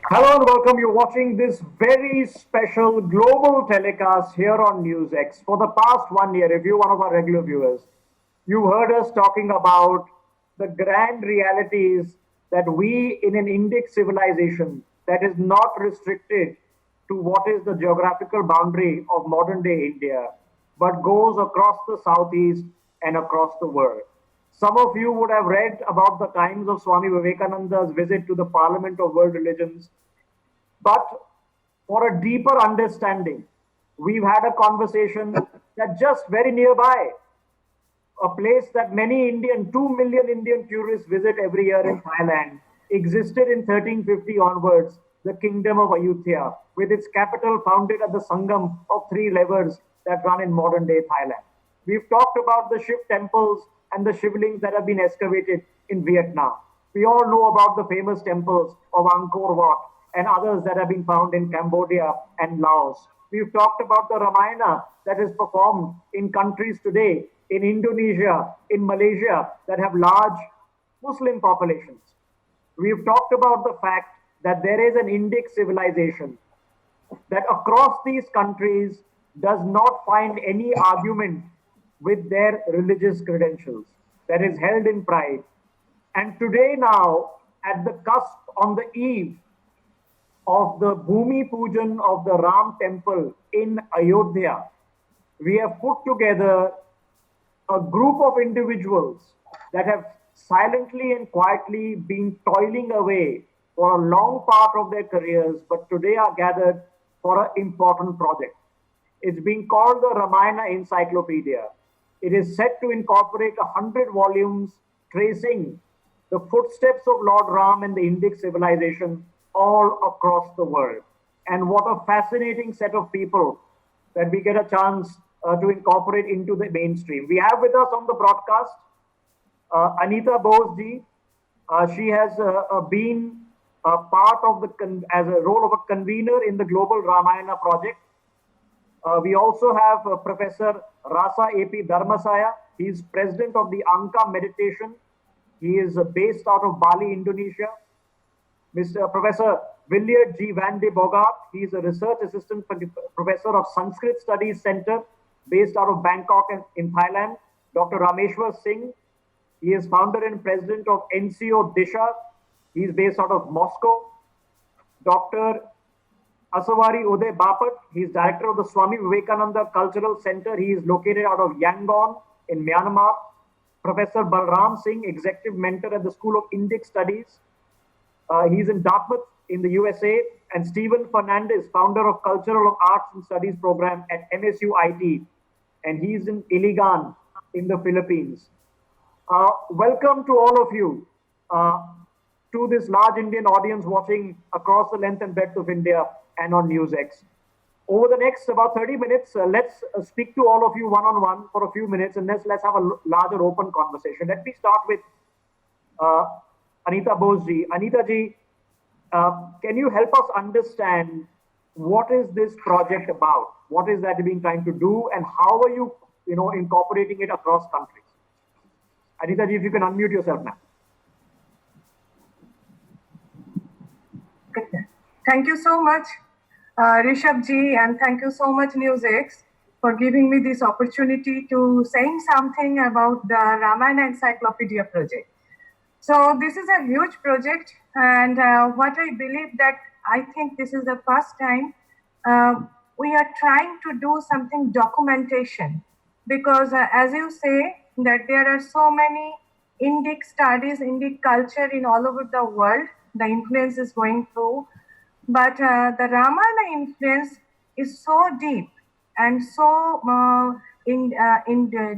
Hello and welcome. You're watching this very special global telecast here on NewsX. For the past 1 year, if you're one of our regular viewers, you've heard us talking about the grand realities that we in an Indic civilization that is not restricted to what is the geographical boundary of modern day India, but goes across the southeast and across the world. Some of you would have read about the times of Swami Vivekananda's visit to the Parliament of World Religions, but for a deeper understanding, we've had a conversation that just very nearby, a place that many 2 million Indian tourists visit every year in Thailand, existed in 1350 onwards, the kingdom of Ayutthaya, with its capital founded at the Sangam of three rivers that run in modern day Thailand. We've talked about the Shiv temples and the Shivlings that have been excavated in Vietnam. We all know about the famous temples of Angkor Wat and others that have been found in Cambodia and Laos. We've talked about the Ramayana that is performed in countries today, in Indonesia, in Malaysia, that have large Muslim populations. We've talked about the fact that there is an Indic civilization that across these countries does not find any argument with their religious credentials, that is held in pride. And today, now, at the cusp, on the eve of the Bhumi Pujan of the Ram temple in Ayodhya, we have put together a group of individuals that have silently and quietly been toiling away for a long part of their careers, but today are gathered for an important project. It's being called the Ramayana Encyclopedia. It is set to incorporate 100 volumes tracing the footsteps of Lord Ram and the Indic civilization all across the world. And what a fascinating set of people that we get a chance to incorporate into the mainstream. We have with us on the broadcast Anita Bose ji. She has been part of as a role of a convener in the Global Ramayana project. We also have Professor Rasa A.P. Dharmasaya. He is president of the Angka Meditation. He is based out of Bali, Indonesia. Mr. Professor Williard G. Van de Bogart. He is a research assistant professor of Sanskrit Studies Center based out of Bangkok in Thailand. Dr. Rameshwar Singh. He is founder and president of NCO Disha. He is based out of Moscow. Dr. Asawari Uday Bapat. He is director of the Swami Vivekananda Cultural Center. He is located out of Yangon in Myanmar. Professor Balram Singh, executive mentor at the School of Indic Studies. He's in Dartmouth in the USA. And Stephen Fernandez, founder of Cultural Arts and Studies program at MSU IT. And he's in Iligan in the Philippines. Welcome to all of you to this large Indian audience watching across the length and breadth of India and on NewsX. Over the next about 30 minutes, let's speak to all of you one-on-one for a few minutes, and let's have a larger open conversation. Let me start with Anita Bose ji. Anita ji, can you help us understand what is this project about? What is that you've been trying to do, and how are you, incorporating it across countries? Anita ji, if you can unmute yourself now. Thank you so much, Rishabh ji, and thank you so much, NewsX, for giving me this opportunity to saying something about the Ramayana Encyclopedia project. So this is a huge project, and what I believe that I think this is the first time we are trying to do something documentation, because as you say that there are so many Indic studies, Indic culture in all over the world, the influence is going through. But the Ramayana influence is so deep and so in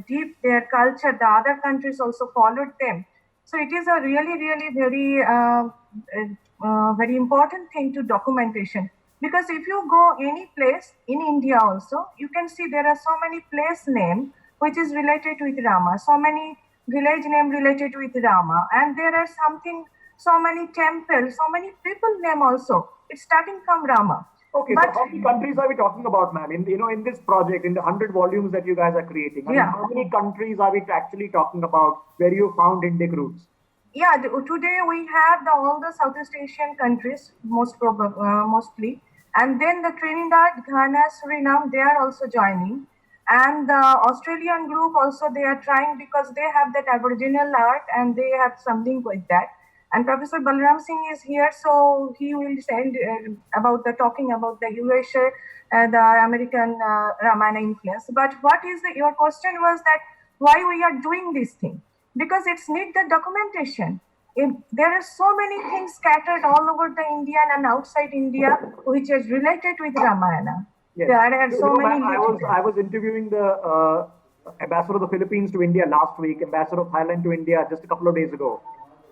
deep their culture. The other countries also followed them. So it is a really, really very important thing to documentation. Because if you go any place in India also, you can see there are so many place name which is related with Rama, so many village name related with Rama, and there are so many temples, so many people name also. It's starting from Rama. Okay, but so how many countries are we talking about, ma'am? In this project, in the 100 volumes that you guys are creating, how many countries are we actually talking about where you found Indic roots? Yeah, today we have all the Southeast Asian countries, mostly, and then the Trinidad, Ghana, Suriname, they are also joining, and the Australian group also they are trying because they have that Aboriginal art and they have something with that. And Professor Balram Singh is here, so he will send about the talking about the USA, the American Ramayana influence. But what is your question was that why we are doing this thing? Because it's need the documentation. There are so many things scattered all over the India and outside India which is related with Ramayana. Yes. There are so many. Ma'am, I was interviewing the ambassador of the Philippines to India last week, ambassador of Thailand to India just a couple of days ago.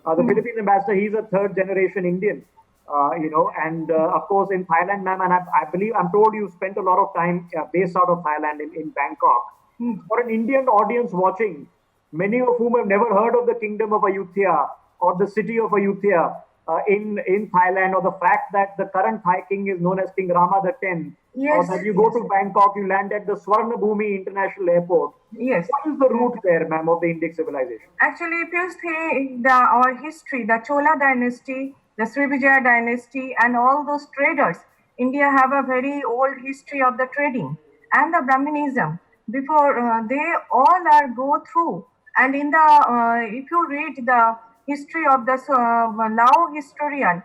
The Philippines ambassador, he's a third generation Indian, and of course in Thailand, ma'am, and I believe, I'm told you spent a lot of time based out of Thailand in Bangkok. For an Indian audience watching, many of whom have never heard of the kingdom of Ayutthaya or the city of Ayutthaya in Thailand, or the fact that the current Thai king is known as King Rama the 10th, Yes, or that you go to Bangkok, you land at the Swarna Bhumi International Airport. yes. What is the root there, ma'am, of the Indic civilization? Actually, if you see our history, the Chola dynasty, the Srivijaya dynasty, and all those traders, India have a very old history of the trading and the Brahminism. Before they all are go through, and in the if you read the history of the Lao historian,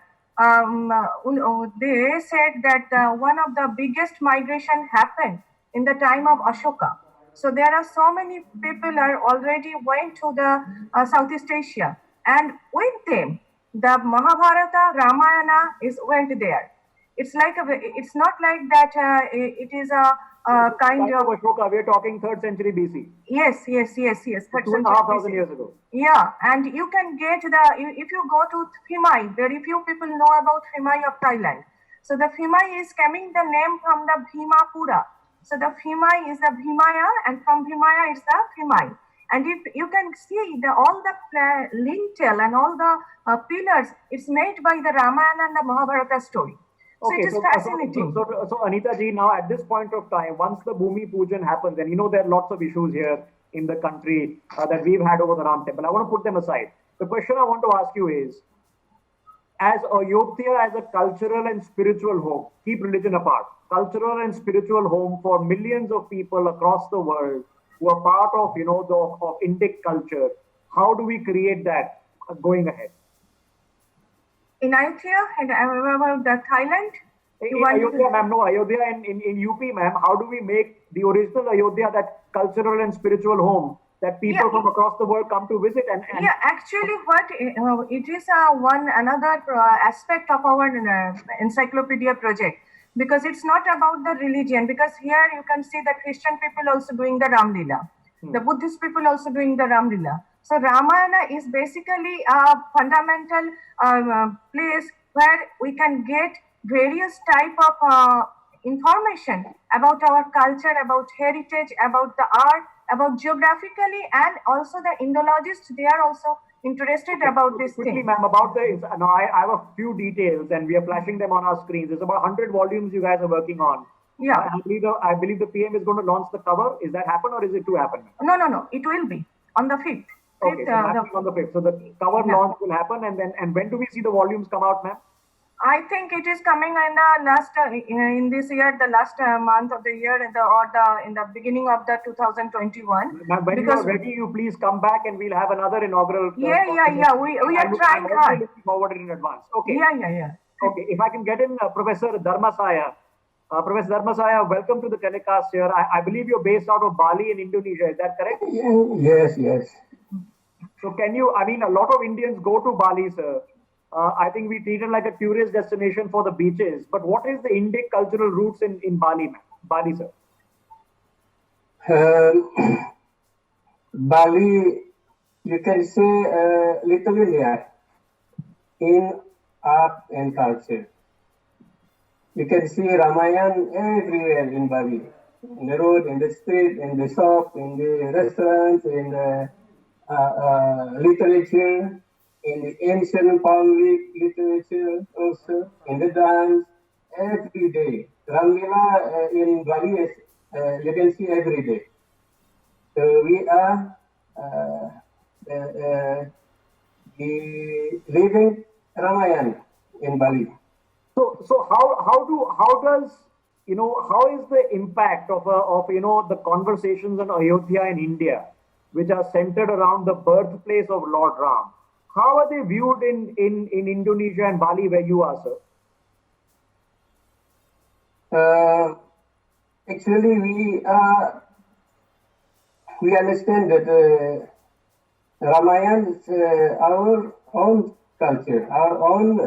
they said that one of the biggest migration happened in the time of Ashoka. So there are so many people are already went to the Southeast Asia, and with them, the Mahabharata, Ramayana is went there. It's like it's not like that. It is a kind Time of Ashoka, we're talking 3rd century BC, yes. Third 2,500 century years ago. yeah, and you can get if you go to Phimai, very few people know about Phimai of Thailand. So the Phimai is coming the name from the Bhimapura. So the Phimai is the Bhimaya, and from Bhimaya is the Phimai. And if you can see all the lintel and all the pillars, it's made by the Ramayana and the Mahabharata story. So it is fascinating. So Anita ji, now at this point of time, once the Bhumi Pujan happens, and there are lots of issues here in the country that we've had over the Ram temple, I want to put them aside. The question I want to ask you is, as Ayodhya as a cultural and spiritual home, keep religion apart, cultural and spiritual home for millions of people across the world who are part of, of Indic culture, how do we create that going ahead? In Ayodhya, and about the Thailand, In Ayodhya, ma'am, no, Ayodhya in UP, ma'am, how do we make the original Ayodhya that cultural and spiritual home that people from across the world come to visit? And yeah, actually, what it is another aspect of our encyclopedia project, because it's not about the religion, because here you can see the Christian people also doing the Ram Lila, the Buddhist people also doing the Ram Lila. So Ramayana is basically a fundamental place where we can get various type of information about our culture, about heritage, about the art, about geographically, and also the Indologists, they are also interested about this quickly, thing. ma'am, about now I have a few details and we are flashing them on our screens. There's about 100 volumes you guys are working on. Yeah. I believe the PM is going to launch the cover. Is that happen or is it to happen? No. It will be on the 5th. Okay, so happening on the 5th. So the cover launch will happen, and when do we see the volumes come out, ma'am? I think it is coming in the last in this year, the last month of the year, in the beginning of the 2021. Ma'am, when you are ready, you please come back and we'll have another inaugural. Yeah. We are trying hard. Looking forward in advance. Okay. Yeah. Okay, if I can get in Professor Dharmasaya. Professor Dharmasaya, welcome to the telecast here. I believe you're based out of Bali in Indonesia. Is that correct? Yes. So can you, a lot of Indians go to Bali, sir. I think we treat it like a tourist destination for the beaches. But what is the Indic cultural roots in Bali, ma'am? Bali, sir? Bali, you can say literally here, in art and culture. You can see Ramayan everywhere in Bali. In the road, in the street, in the shop, in the restaurants, in the literature, in the ancient Palic literature also, in the dance, every day. Ramlila in Bali is, you can see every day. So we are the living Ramayana in Bali. So how does how is the impact of the conversations on Ayodhya in India, which are centered around the birthplace of Lord Ram? How are they viewed in Indonesia and Bali, where you are, sir? Actually, we understand that Ramayana is our own culture, our own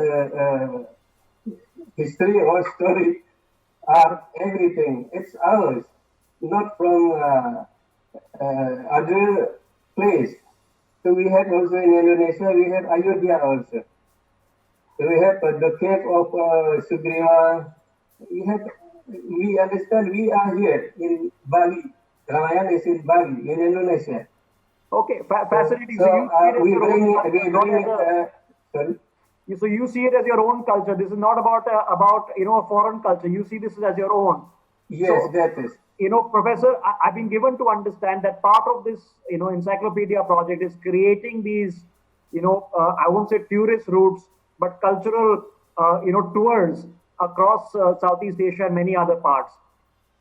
history or story, our everything. It's ours, not from other place. So we have also in Indonesia, we have Ayodhya also. So we have the cave of Sugriva. We understand we are here in Bali. Ramayana is in Bali, in Indonesia. Okay, fascinating. So You see it as we your own culture, bring not it. as a- Sorry. So you see it as your own culture. This is not about a foreign culture. You see this as your own. Yes, So, that is. Professor, I've been given to understand that part of this encyclopedia project is creating these I won't say tourist routes, but cultural tours across Southeast Asia and many other parts.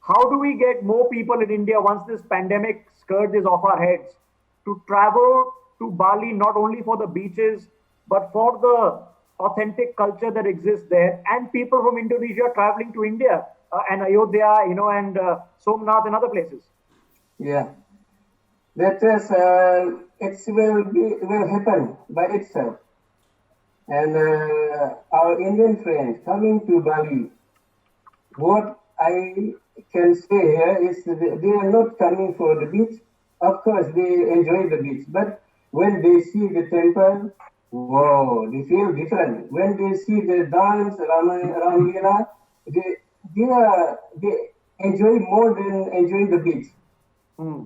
How do we get more people in India once this pandemic scourge is off our heads to travel to Bali, not only for the beaches, but for the authentic culture that exists there, and people from Indonesia traveling to India and Ayodhya, and Somnath and other places? Yeah. That is, will happen by itself. And our Indian friends coming to Bali, what I can say here is that they are not coming for the beach. Of course, they enjoy the beach, but when they see the temple, whoa, they feel different. When they see the dance, Ramlila, they enjoy more than enjoying the beach. Hmm.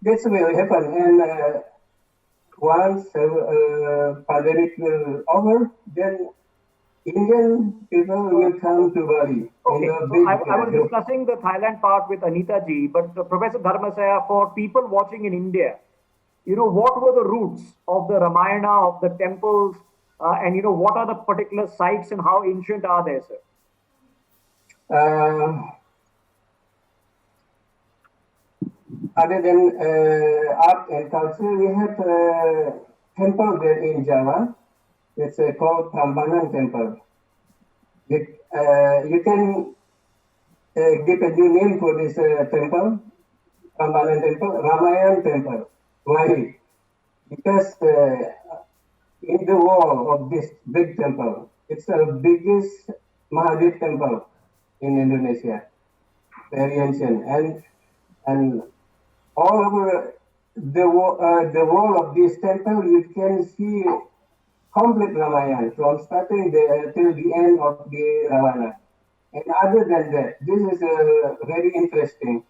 That's will happen, and once pandemic will over, then Indian people will come to Bali in Okay, a so big I was group. discussing the Thailand part with Anita ji, but Professor Dharmasaya, for people watching in India, what were the roots of the Ramayana, of the temples, and what are the particular sites and how ancient are they, sir? Other than art and culture, we have a temple there in Java. It's called Prambanan Temple. You can give a new name for this temple, Prambanan Temple, Ramayan Temple. Why? Because in the wall of this big temple, it's the biggest Mahadev temple in Indonesia, very ancient, and all over the wall of this temple, you can see complete Ramayana from starting till the end of the Ravana. And other than that, this is very interesting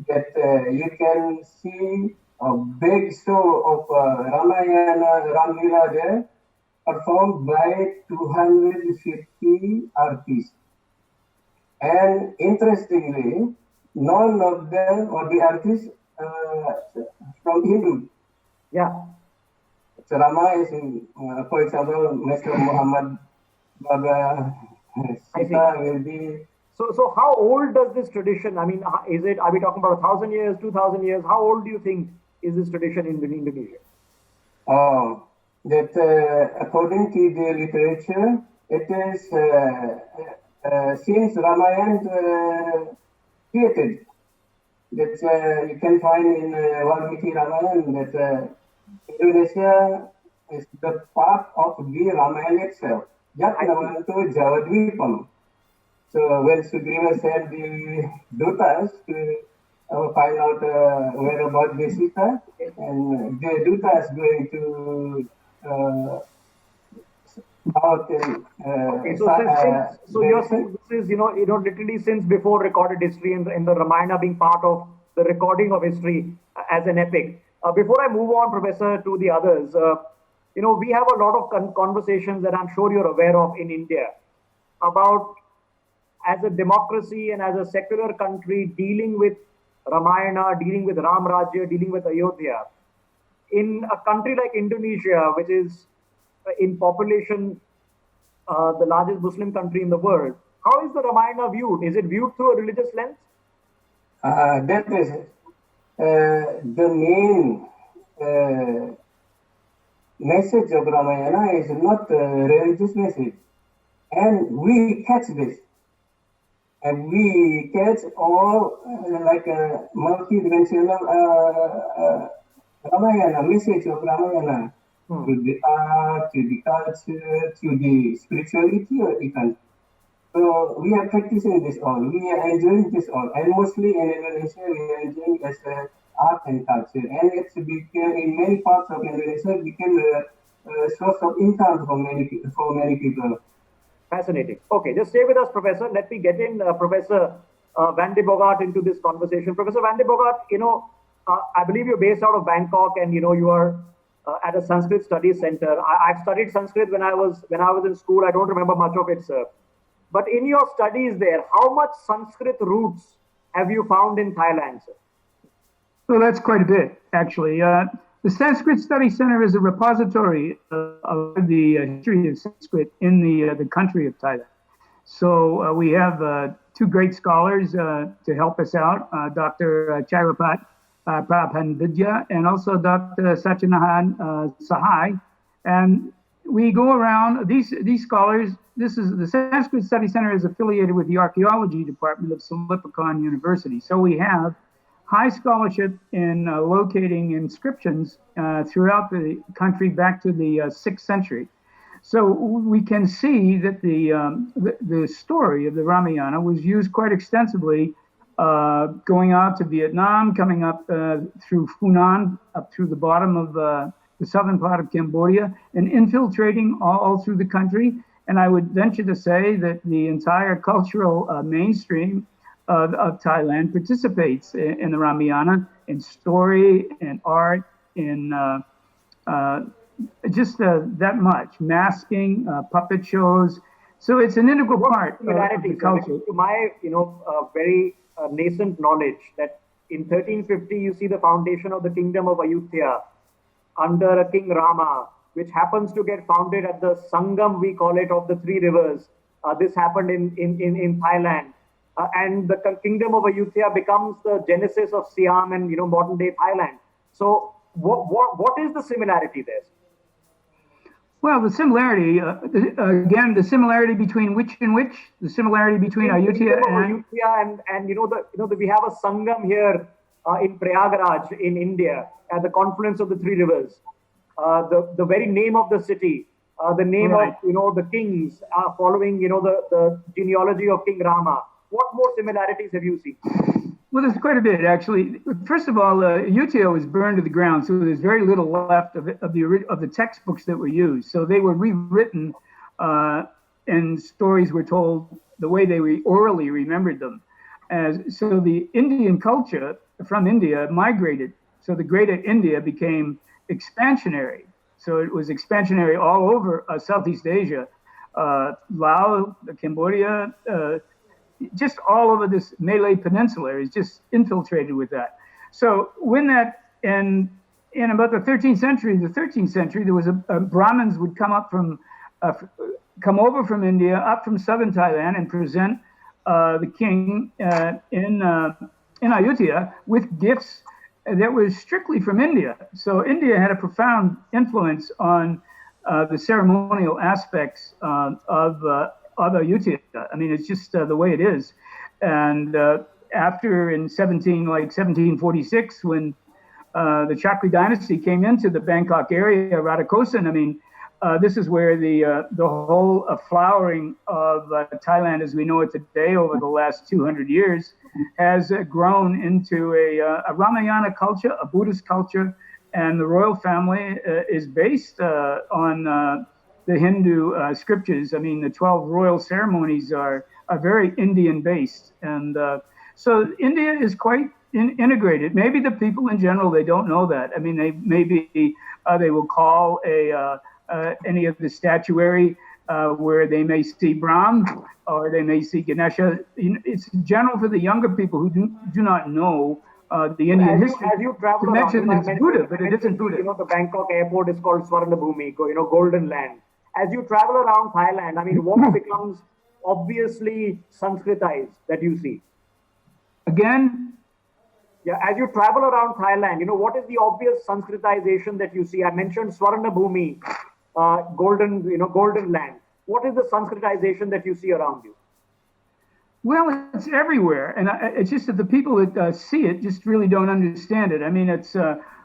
that you can see a big show of Ramayana, Ramlila there, performed by 250 artists. And interestingly, none of them or the artists from Hindu. Yeah. So Rama is, for example, Mr. Muhammad Baba, Sita will be. So how old does this tradition? I mean, are we talking about 1,000 years, 2,000 years? How old do you think is this tradition in Indonesia? That according to the literature, it is since Ramayana created. That you can find in Valmiki Ramayana that Indonesia is the part of the Ramayana itself. Yatnavanto Javadvipam. So when Sugriva sent the Dutas to find out where about the Sita, and the Dutas going to mountain. Okay, so you're saying this is literally since before recorded history and the Ramayana being part of the recording of history as an epic. Before I move on, Professor, to the others, we have a lot of conversations that I'm sure you're aware of in India about, as a democracy and as a secular country, dealing with Ramayana, dealing with Ram Rajya, dealing with Ayodhya. in a country like Indonesia, which is in population the largest Muslim country in the world, how is the Ramayana viewed? Is it viewed through a religious lens? That is the main message of Ramayana is not a religious message. And we catch this. And we catch all like a multi-dimensional Ramayana, message of Ramayana. To the art, to the culture, to the spirituality even. So we are practicing this all. We are enjoying this all. And mostly in Indonesia, we are enjoying as art and culture. And it's became in many parts of Indonesia became a source of income for many people. Fascinating. Okay, just stay with us, Professor. Let me get in Professor Van de Bogart into this conversation. Professor Van de Bogart, I believe you're based out of Bangkok, and you are at a Sanskrit Studies Center. I've studied Sanskrit when I was in school. I don't remember much of it, sir. But in your studies there, how much Sanskrit roots have you found in Thailand, sir? Well, that's quite a bit, actually. The Sanskrit Study Center is a repository of the history of Sanskrit in the country of Thailand. So we have two great scholars to help us out, Dr. Chirapat Prabhandvidya and also Dr. Satyanarayan Sahai. And we go around, these scholars, this is the Sanskrit Study Center is affiliated with the Archaeology Department of Silpakorn University. So we have high scholarship in locating inscriptions throughout the country back to the 6th century. So we can see that the story of the Ramayana was used quite extensively going out to Vietnam, coming up through Funan, up through the bottom of the southern part of Cambodia, and infiltrating all through the country. And I would venture to say that the entire cultural mainstream of Thailand participates in the Ramayana, in story, in art, in just that much, masking, puppet shows. So it's an integral part of the culture. To my, very nascent knowledge, that in 1350 you see the foundation of the kingdom of Ayutthaya under King Rama, which happens to get founded at the Sangam, we call it, of the three rivers. This happened in Thailand. And the kingdom of Ayutthaya becomes the genesis of Siam and modern day Thailand. So what is the similarity there? Well, the similarity again, the similarity between which and which, the similarity between Ayutthaya and we have a Sangam here in Prayagraj in India at the confluence of the three rivers. The very name of the city, the name of the kings following the genealogy of King Rama. What more similarities have you seen? Well, there's quite a bit, actually. First of all, Ayutthaya was burned to the ground, so there's very little left of the textbooks that were used. So they were rewritten, and stories were told the way they orally remembered them. So the Indian culture from India migrated. So the Greater India became expansionary. So it was expansionary all over Southeast Asia, Laos, Cambodia, just all over this Malay Peninsula is just infiltrated with that. So when that, in about the 13th century, there was a Brahmins would come over from India, up from southern Thailand, and present the king in Ayutthaya with gifts that was strictly from India. So India had a profound influence on the ceremonial aspects of Ayutthaya. I mean, it's just the way it is. And after in 1746, when the Chakri dynasty came into the Bangkok area, Radhakosin, I mean, this is where the whole flowering of Thailand as we know it today over the last 200 years has grown into a Ramayana culture, a Buddhist culture, and the royal family is based on the Hindu scriptures. I mean, the 12 royal ceremonies are very Indian-based. And so India is quite integrated. Maybe the people in general, they don't know that. I mean, they will call any of the statuary where they may see Brahm or they may see Ganesha. It's general for the younger people who do not know the Indian As history you travel to around, mention I it's mentioned- Buddha, but I it isn't mentioned, Buddha. the Bangkok airport is called Swarnabhumi, Golden Land. As you travel around Thailand, I mean, what becomes obviously Sanskritized that you see? Again, Yeah, as you travel around Thailand, what is the obvious Sanskritization that you see? I mentioned Swarnabhumi, Golden Land. What is the Sanskritization that you see around you? well, it's everywhere, and it's just that the people that see it just really don't understand it. I mean, it's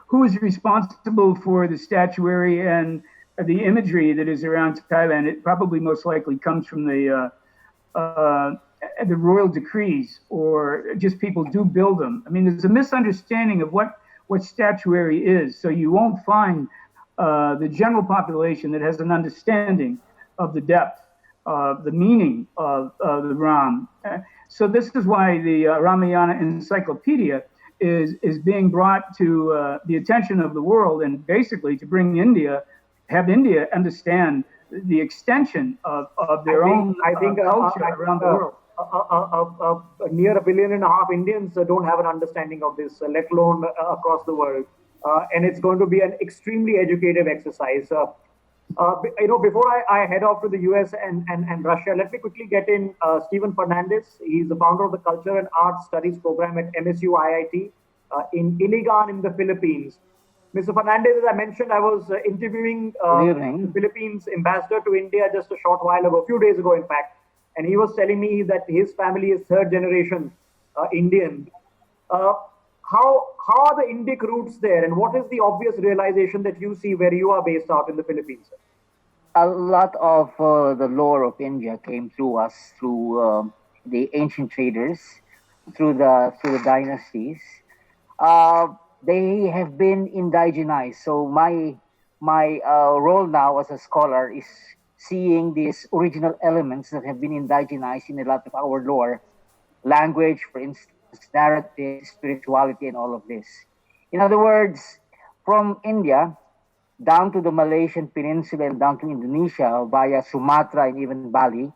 who is responsible for the statuary and the imagery that is around Thailand. It probably most likely comes from the royal decrees, or just people do build them. I mean, there's a misunderstanding of what statuary is, so you won't find the general population that has an understanding of the depth, the meaning of the Ram. So this is why the Ramayana Encyclopedia is being brought to the attention of the world, and basically to bring have India understand the extension of their own culture around the world. Near 1.5 billion Indians don't have an understanding of this, let alone across the world. And it's going to be an extremely educative exercise. Before I head off to the US and Russia, let me quickly get in Stephen Fernandez. He's the founder of the Culture and Arts Studies program at MSU IIT in Iligan in the Philippines. Mr. Fernandez, as I mentioned, I was interviewing the Philippines ambassador to India just a short while ago, a few days ago, in fact. And he was telling me that his family is third generation Indian. How are the Indic roots there, and what is the obvious realization that you see where you are based out in the Philippines? A lot of the lore of India came through us, through the ancient traders, through the dynasties. They have been indigenized. So my role now as a scholar is seeing these original elements that have been indigenized in a lot of our lore, language, for instance, narrative, spirituality, and all of this. In other words, from India down to the Malaysian peninsula and down to Indonesia via Sumatra and even Bali,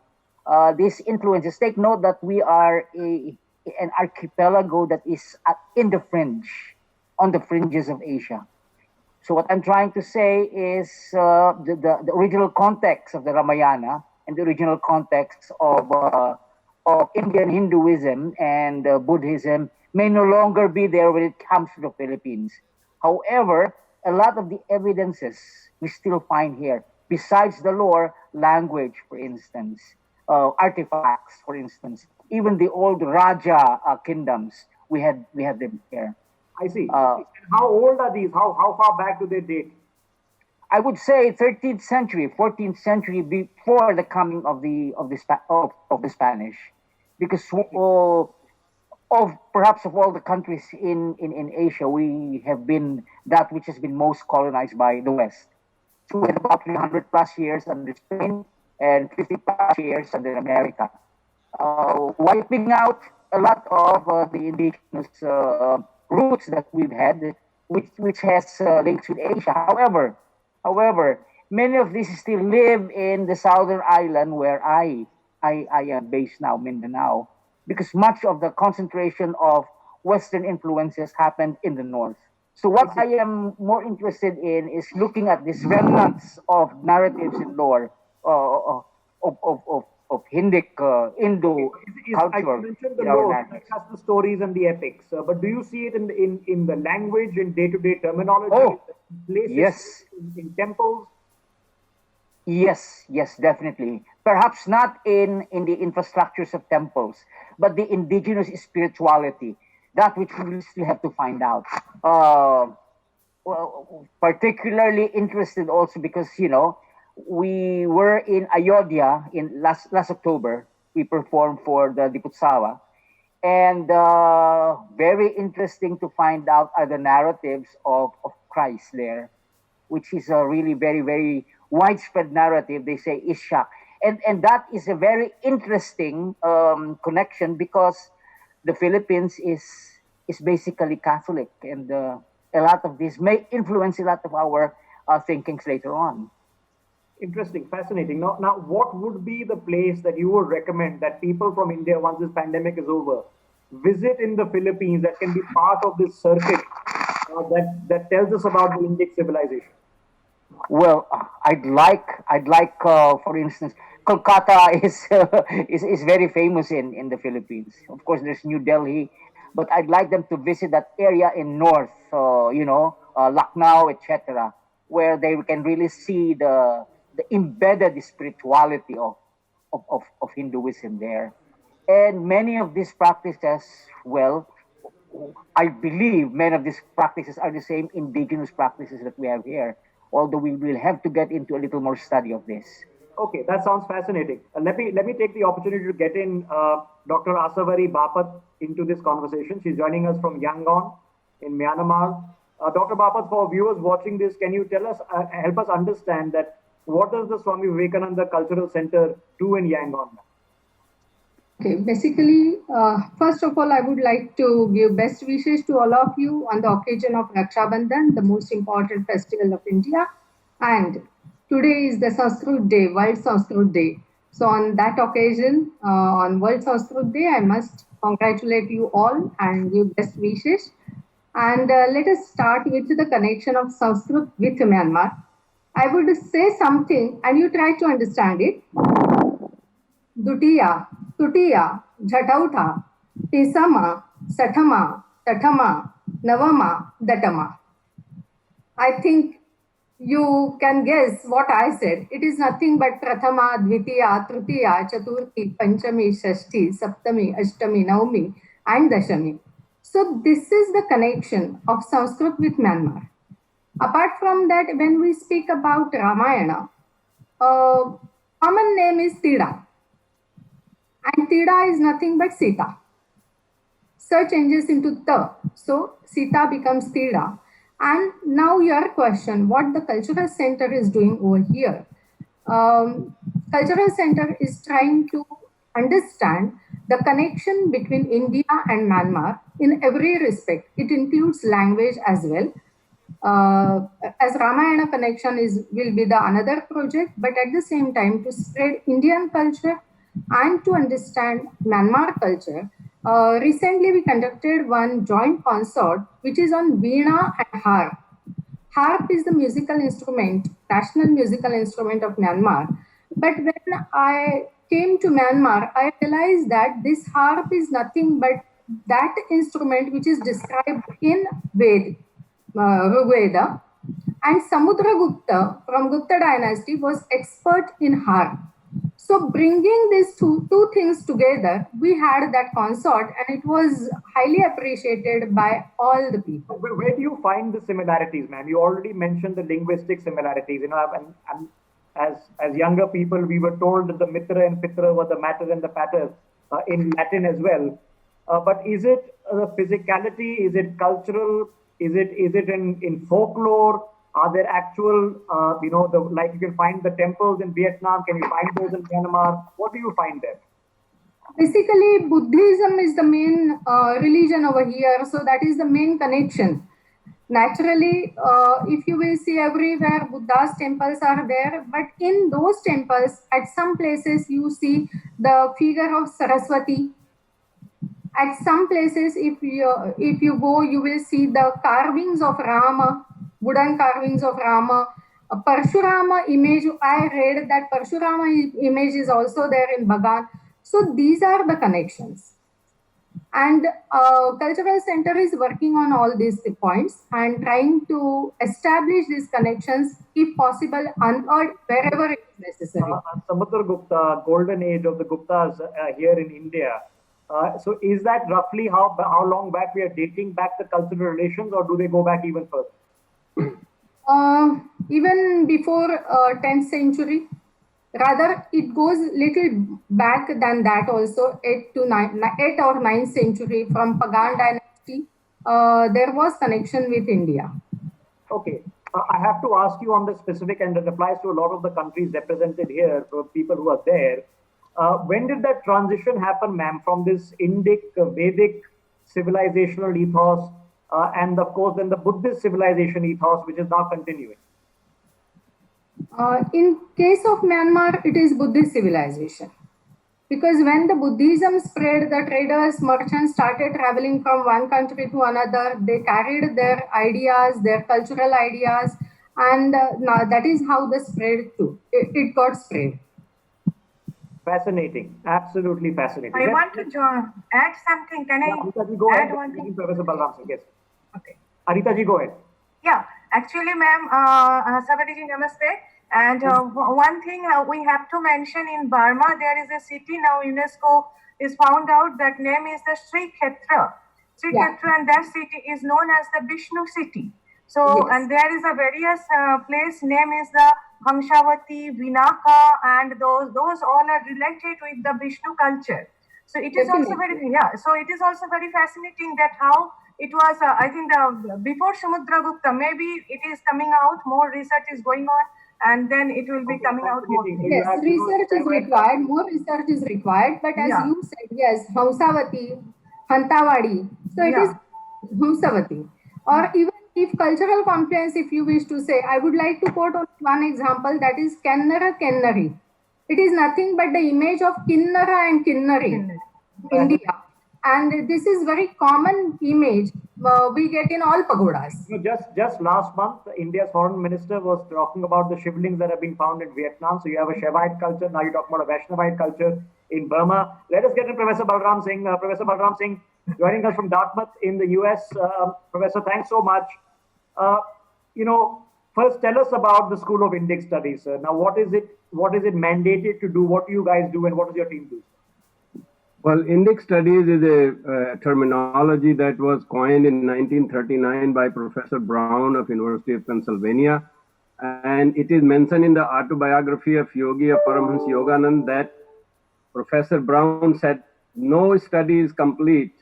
these influences, take note that we are an archipelago that is in the fringe, on the fringes of Asia. So what I'm trying to say is the original context of the Ramayana and the original context of Indian Hinduism and Buddhism may no longer be there when it comes to the Philippines. However, a lot of the evidences we still find here, besides the lore, language, for instance, artifacts, for instance, even the old Raja kingdoms, we have them here. I see. And how old are these? How far back do they date? I would say 13th century, 14th century, before the coming of the Spanish, because perhaps of all the countries in Asia, we have been that which has been most colonized by the West. So we had about 300 plus years under Spain and 50 plus years under America, wiping out a lot of the indigenous roots that we've had, which has links with Asia. However, many of these still live in the southern island where I am based now, Mindanao, because much of the concentration of Western influences happened in the north. So what I am more interested in is looking at these remnants of narratives and lore of Hindic, Indo culture. I mentioned the in our lore, language. that's the stories and the epics. But do you see it in the language, in day-to-day terminology, Oh, in places, yes. in temples? Yes, definitely. Perhaps not in the infrastructures of temples, but the indigenous spirituality, that which we will still have to find out. Well, particularly interested also because, we were in Ayodhya in last October. We performed for the Diputsawa. And very interesting to find out are the narratives of Christ there, which is a really very, very widespread narrative. They say Ishak. And that is a very interesting connection because the Philippines is basically Catholic, and a lot of this may influence a lot of our thinkings later on. Interesting, fascinating. Now, what would be the place that you would recommend that people from India, once this pandemic is over, visit in the Philippines that can be part of this circuit that tells us about the Indic civilization? Well, for instance, Kolkata is is very famous in the Philippines. Of course, there's New Delhi, but I'd like them to visit that area in north, Lucknow, etc., where they can really see the embedded spirituality of Hinduism there. And many of these practices, well, I believe many of these practices are the same indigenous practices that we have here, although we will have to get into a little more study of this. Okay, that sounds fascinating. Let me take the opportunity to get in Dr. Asavari Bapat into this conversation. She's joining us from Yangon in Myanmar. Dr. Bapat, for viewers watching this, can you tell us, help us understand that what does the Swami Vivekananda Cultural Center do in Yangon? Okay, basically, first of all, I would like to give best wishes to all of you on the occasion of Raksha Bandhan, the most important festival of India. And today is the Sanskrit Day, World Sanskrit Day. So on that occasion, on World Sanskrit Day, I must congratulate you all and give best wishes. And let us start with the connection of Sanskrit with Myanmar. I would say something and you try to understand it. Dutiya, Tutiya, Jhatauta, Tisama, Satama, Tatama, Navama, Datama. I think you can guess what I said. It is nothing but Prathama, Dvitiya, Tritiya, Chaturthi, Panchami, Shashti, Saptami, Ashtami, Navami, and Dashami. So this is the connection of Sanskrit with Myanmar. Apart from that, when we speak about Ramayana, common name is Tida. And Tida is nothing but Sita. Sir changes into Ta. So Sita becomes Tida. And now your question, what the Cultural Center is doing over here. Cultural Center is trying to understand the connection between India and Myanmar in every respect. It includes language as well. As Ramayana connection will be the another project, but at the same time to spread Indian culture and to understand Myanmar culture. Recently we conducted one joint concert which is on Veena and Harp. Harp is the musical instrument, national musical instrument of Myanmar. But when I came to Myanmar, I realized that this harp is nothing but that instrument which is described in Rigveda. And Samudragupta from Gupta dynasty was expert in harp. So bringing these two things together, we had that concert and it was highly appreciated by all the people. Where do you find the similarities, ma'am? You already mentioned the linguistic similarities. And as younger people, we were told that the mitra and pitra were the matter and the patter in Latin as well. But is it the physicality? Is it cultural? Is it in folklore? Are there actual, like you can find the temples in Vietnam? Can you find those in Myanmar? What do you find there? Basically, Buddhism is the main religion over here. So that is the main connection. Naturally, if you will see everywhere, Buddha's temples are there. But in those temples, at some places, you see the figure of Saraswati. At some places, if you go, you will see the carvings of Rama, wooden carvings of Rama. A Parshurama image, I read that Parshurama image is also there in Bagan. So these are the connections. And Cultural Center is working on all these points and trying to establish these connections, if possible, unearthed wherever it is necessary. Samudragupta, golden age of the Guptas here in India. So is that roughly how long back we are dating back the cultural relations, or do they go back even further? Even before 10th century. Rather, it goes little back than that also, 8th or 9th century from Pagan dynasty. There was connection with India. Okay. I have to ask you on the specific, and it applies to a lot of the countries represented here, for people who are there. When did that transition happen, ma'am, from this Indic, Vedic civilizational ethos and of course then the Buddhist civilization ethos, which is now continuing? In case of Myanmar, it is Buddhist civilization. Because when the Buddhism spread, the traders, merchants started traveling from one country to another. They carried their ideas, their cultural ideas, and now that is how the spread too. It got spread. Fascinating, absolutely fascinating. I want to add something. Can I Anita ji, go add ahead. one thing? Professor Balram Singh, yes. Okay. Anita ji, go ahead. Yeah, actually, ma'am, Sabariji, namaste. And one thing we have to mention, in Burma, there is a city now, UNESCO is found out that name is the Sri Khetra. Sri Yeah. Khetra, and that city is known as the Vishnu city. So, Yes. and there is a various place name is the Hamshavati, Vinaka, and those all are related with the Vishnu culture. So it is also Definitely. very, so it is also very fascinating that how it was, I think before Samudragupta, maybe it is coming out, more research is going on, and then it will be coming out more. fascinating. Yes, have to know research is required, more research is required. But as Yeah. you said, yes, Hamsavati, Hantawadi. So it is Hamsavati. Or even if cultural confluence, if you wish to say, I would like to quote only one example, that is Kennara Kennari. It is nothing but the image of Kinnara and Kinnari, India. And this is very common image we get in all pagodas. You know, just last month, India's foreign minister was talking about the shivlings that have been found in Vietnam. So you have a Shaivite culture. Now you're talking about a Vaishnavite culture in Burma. Let us get to Professor Balram Singh. Professor Balram Singh, joining us from Dartmouth in the US. Professor, thanks so much. You know, first tell us about the School of Indic Studies. Now, what is it mandated to do? What do you guys do, and what does your team do? Well, Indic studies is a terminology that was coined in 1939 by Professor Brown of University of Pennsylvania. And it is mentioned in the autobiography of Yogi of Paramahansa Yoganand that Professor Brown said, no study is complete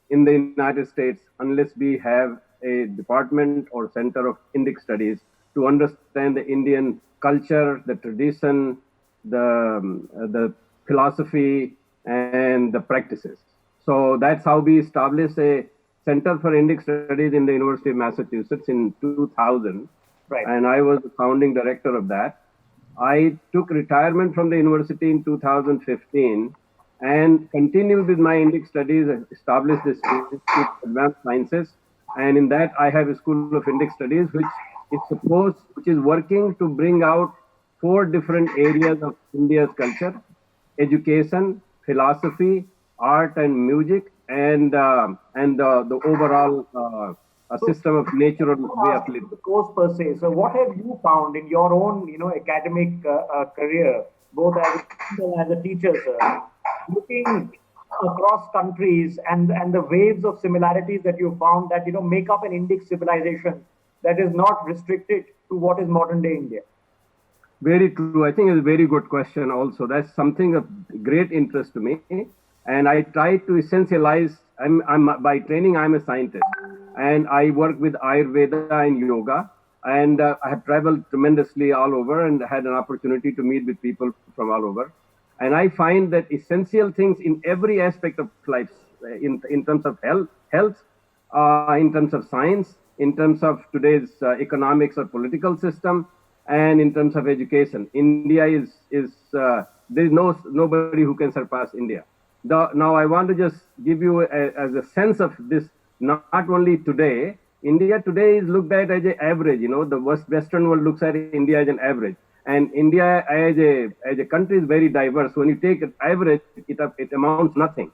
in the United States unless we have a department or center of Indic studies to understand the Indian culture, the tradition, the philosophy, and the practices. So that's how we established a Center for Indic Studies in the University of Massachusetts in 2000. Right. And I was the founding director of that. I took retirement from the university in 2015 and continued with my Indic studies, established this Institute of Advanced Sciences. And in that, I have a School of Indic Studies, which is working to bring out 4 different areas of India's culture: education, philosophy, art and music, and the overall system of natural way of living. The course per se. So, what have you found in your own, academic career, both as a teacher, sir, looking across countries and the waves of similarities that you found that make up an Indic civilization that is not restricted to what is modern day India? Very true. I think it's a very good question also. That's something of great interest to me. And I try to essentialize, by training, I'm a scientist. And I work with Ayurveda and yoga. And I have traveled tremendously all over and had an opportunity to meet with people from all over. And I find that essential things in every aspect of life, in terms of health, in terms of science, in terms of today's economics or political system, and in terms of education, India there is nobody who can surpass India. Now I want to just give you as a sense of this. Not only today, India today is looked at as an average. The Western world looks at India as an average, and India as a country is very diverse. When you take an average, it amounts nothing.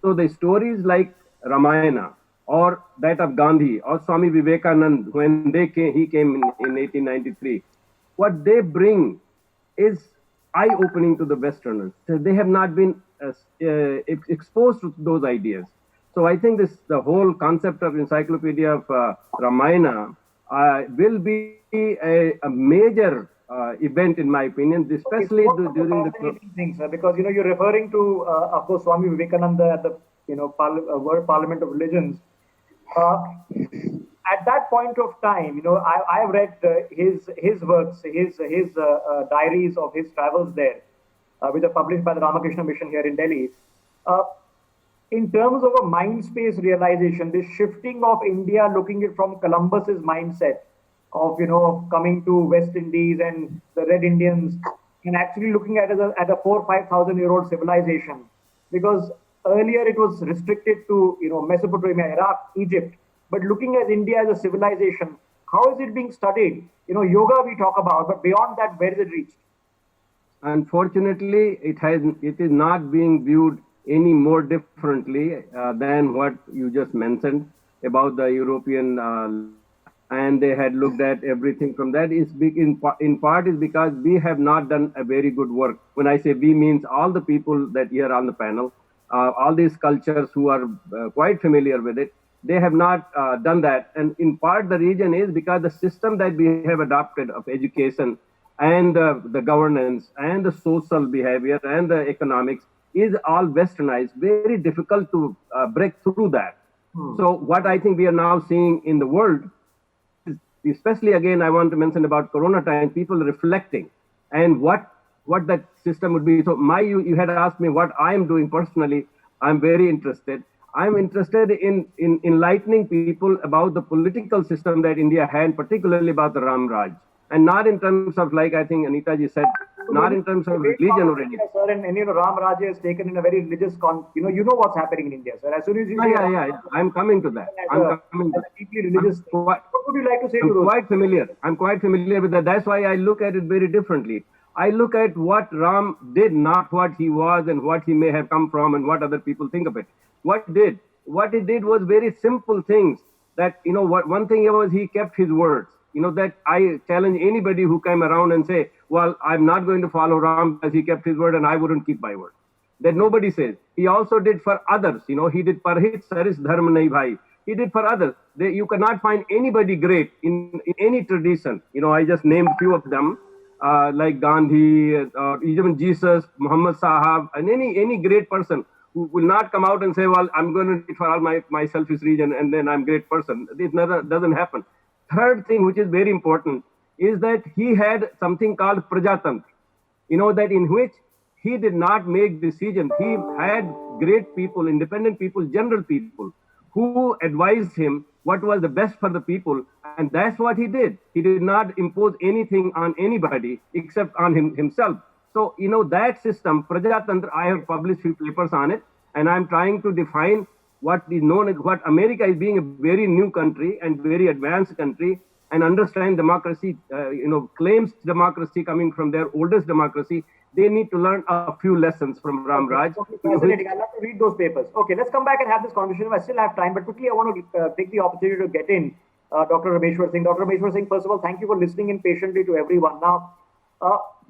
So the stories like Ramayana, or that of Gandhi or Swami Vivekananda, when he came in 1893. What they bring is eye-opening to the Westerners. So they have not been exposed to those ideas. So I think the whole concept of Encyclopedia of Ramayana will be a major event, in my opinion, especially during the things, because you're referring to, of course, Swami Vivekananda at the World Parliament of Religions. At that point of time, I've read his works, his diaries of his travels there, which are published by the Ramakrishna Mission here in Delhi. In terms of a mind space realization, this shifting of India, looking at from Columbus's mindset of coming to West Indies and the Red Indians, and actually looking at it as a 4,000-5,000-year-old civilization, because earlier it was restricted to Mesopotamia, Iraq, Egypt, but looking at India as a civilization, how is it being studied? Yoga we talk about, but beyond that, where is it reached? Unfortunately, it is not being viewed any more differently than what you just mentioned about the European, and they had looked at everything from that. Is in part is because we have not done a very good work. When I say we, means all the people that here on the panel, all these cultures who are quite familiar with it. They have not done that, and in part the reason is because the system that we have adopted of education and the governance and the social behavior and the economics is all westernized, very difficult to break through that. So what I think we are now seeing in the world, especially again, I want to mention about Corona time, people reflecting and what that system would be. So you had asked me what I am doing personally. I'm very interested. I'm interested in enlightening people about the political system that India had, particularly about the Ram Raj. And not in terms of, like I think Anita ji said, not in terms of religion or anything. Sir, and Ram Rajya is taken in a very religious you know what's happening in India, sir. As soon as you say I'm coming to that. I'm coming to that. Deeply religious thing. What would you like to say to those? I'm quite familiar with that. That's why I look at it very differently. I look at what Ram did, not what he was and what he may have come from and what other people think of it. What he did was very simple things. That one thing was he kept his words. That I challenge anybody who came around and say, well, I'm not going to follow Ram because he kept his word and I wouldn't keep my word. That nobody says. He also did for others. He did parhit saris dharma nahi bhai. He did for others. You cannot find anybody great in any tradition. I just named a few of them, like Gandhi, or even Jesus, Muhammad Sahab, and any great person who will not come out and say, well, I'm going to do it for all my selfish reason and then I'm a great person. This doesn't happen. Third thing, which is very important, is that he had something called Prajatantra, that in which he did not make decisions. He had great people, independent people, general people, who advised him what was the best for the people, and that's what he did. He did not impose anything on anybody except on himself. So, that system, Prajatantra, I have published few papers on it, and I'm trying to define what is known as what America is being a very new country and very advanced country, and understand democracy, claims democracy coming from their oldest democracy. They need to learn a few lessons from Ram Raj. Fascinating. I'd love to read those papers. Okay, let's come back and have this conversation. I still have time, but quickly I want to take the opportunity to get in Dr. Rameshwar Singh. Dr. Rameshwar Singh, first of all, thank you for listening in patiently to everyone. Now,